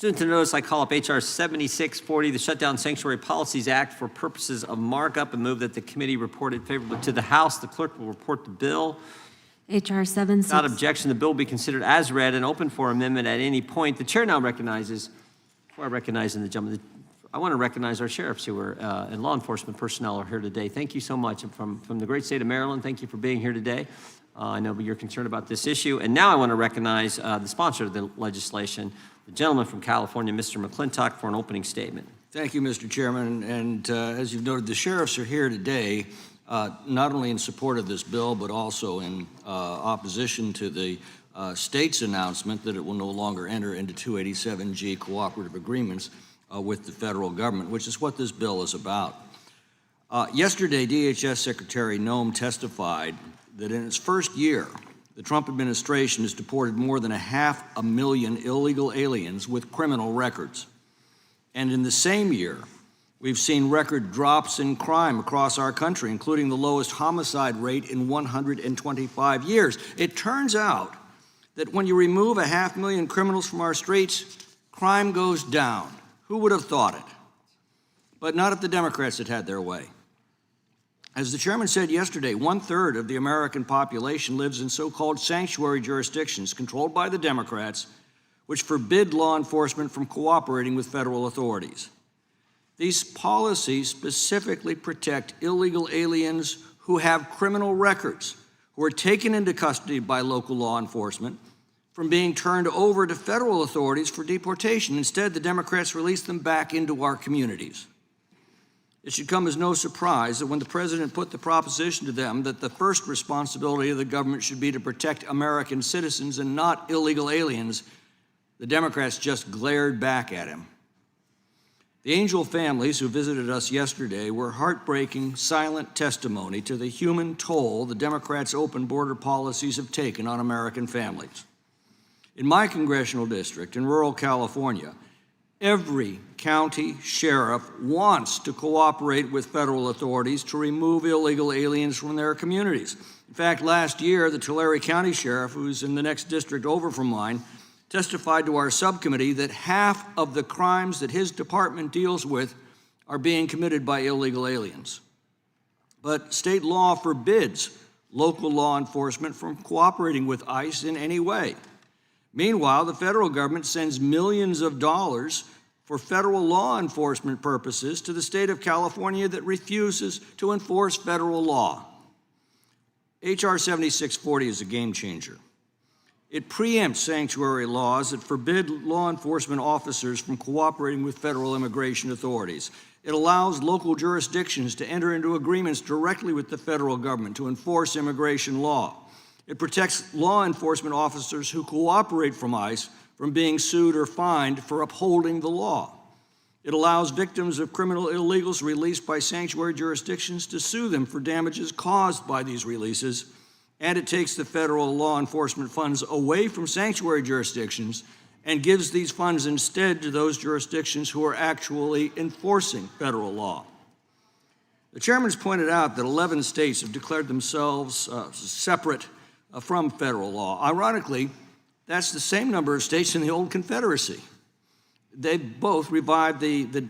Pursuant to notice, I call up H.R. 7640, the Shutdown Sanctuary Policies Act, for purposes of markup, and move that the committee report it favorably to the House. The clerk will report the bill. H.R. 76. Without objection, the bill will be considered as read and open for amendment at any point. The chair now recognizes, before I recognize the gentleman, I want to recognize our sheriffs who are and law enforcement personnel are here today. Thank you so much. And from the great state of Maryland, thank you for being here today. I know you're concerned about this issue. And now I want to recognize the sponsor of the legislation, the gentleman from California, Mr. McClintock, for an opening statement. Thank you, Mr. Chairman. And as you've noted, the sheriffs are here today, not only in support of this bill, but also in opposition to the state's announcement that it will no longer enter into 287G cooperative agreements with the federal government, which is what this bill is about. Yesterday, DHS Secretary Noem testified that in its first year, the Trump administration has deported more than 500,000 illegal aliens with criminal records. And in the same year, we've seen record drops in crime across our country, including the lowest homicide rate in 125 years. It turns out that when you remove 500,000 criminals from our streets, crime goes down. Who would have thought it? But not if the Democrats had their way. As the chairman said yesterday, 1/3 of the American population lives in so-called sanctuary jurisdictions controlled by the Democrats, which forbid law enforcement from cooperating with federal authorities. These policies specifically protect illegal aliens who have criminal records, who are taken into custody by local law enforcement, from being turned over to federal authorities for deportation. Instead, the Democrats release them back into our communities. It should come as no surprise that when the president put the proposition to them that the first responsibility of the government should be to protect American citizens and not illegal aliens, the Democrats just glared back at him. The Angel families who visited us yesterday were heartbreaking, silent testimony to the human toll the Democrats' open border policies have taken on American families. In my congressional district in rural California, every county sheriff wants to cooperate with federal authorities to remove illegal aliens from their communities. In fact, last year, the Tulare County Sheriff, who's in the next district over from mine, testified to our subcommittee that half of the crimes that his department deals with are being committed by illegal aliens. But state law forbids local law enforcement from cooperating with ICE in any way. Meanwhile, the federal government sends millions of dollars for federal law enforcement purposes to the state of California that refuses to enforce federal law. H.R. 7640 is a game changer. It preempts sanctuary laws that forbid law enforcement officers from cooperating with federal immigration authorities. It allows local jurisdictions to enter into agreements directly with the federal government to enforce immigration law. It protects law enforcement officers who cooperate from ICE from being sued or fined for upholding the law. It allows victims of criminal illegals released by sanctuary jurisdictions to sue them for damages caused by these releases. And it takes the federal law enforcement funds away from sanctuary jurisdictions and gives these funds instead to those jurisdictions who are actually enforcing federal law. The chairman's pointed out that 11 states have declared themselves separate from federal law. Ironically, that's the same number of states in the old Confederacy. They both revived the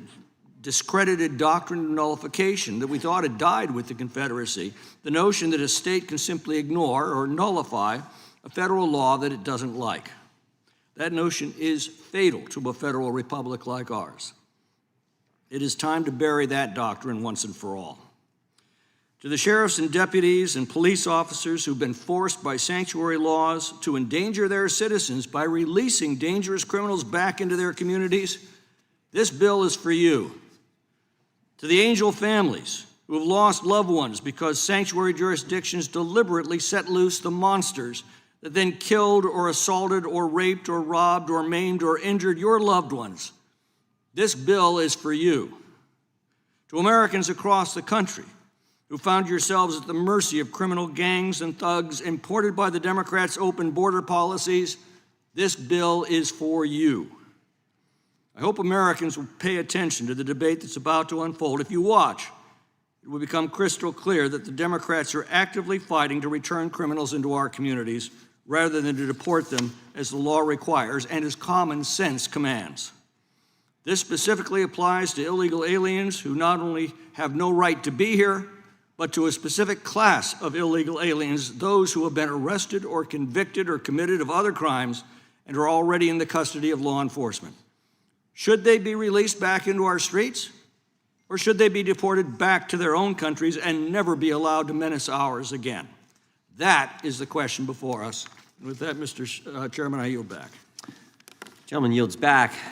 discredited doctrine of nullification that we thought had died with the Confederacy, the notion that a state can simply ignore or nullify a federal law that it doesn't like. That notion is fatal to a federal republic like ours. It is time to bury that doctrine once and for all. To the sheriffs and deputies and police officers who've been forced by sanctuary laws to endanger their citizens by releasing dangerous criminals back into their communities, this bill is for you. To the Angel families who have lost loved ones because sanctuary jurisdictions deliberately set loose the monsters that then killed or assaulted or raped or robbed or maimed or injured your loved ones, this bill is for you. To Americans across the country who found yourselves at the mercy of criminal gangs and thugs imported by the Democrats' open border policies, this bill is for you. I hope Americans will pay attention to the debate that's about to unfold. If you watch, it will become crystal clear that the Democrats are actively fighting to return criminals into our communities rather than to deport them as the law requires and as common sense commands. This specifically applies to illegal aliens who not only have no right to be here, but to a specific class of illegal aliens, those who have been arrested or convicted or committed of other crimes and are already in the custody of law enforcement. Should they be released back into our streets, or should they be deported back to their own countries and never be allowed to menace ours again? That is the question before us. And with that, Mr. Chairman, I yield back. Gentleman yields back.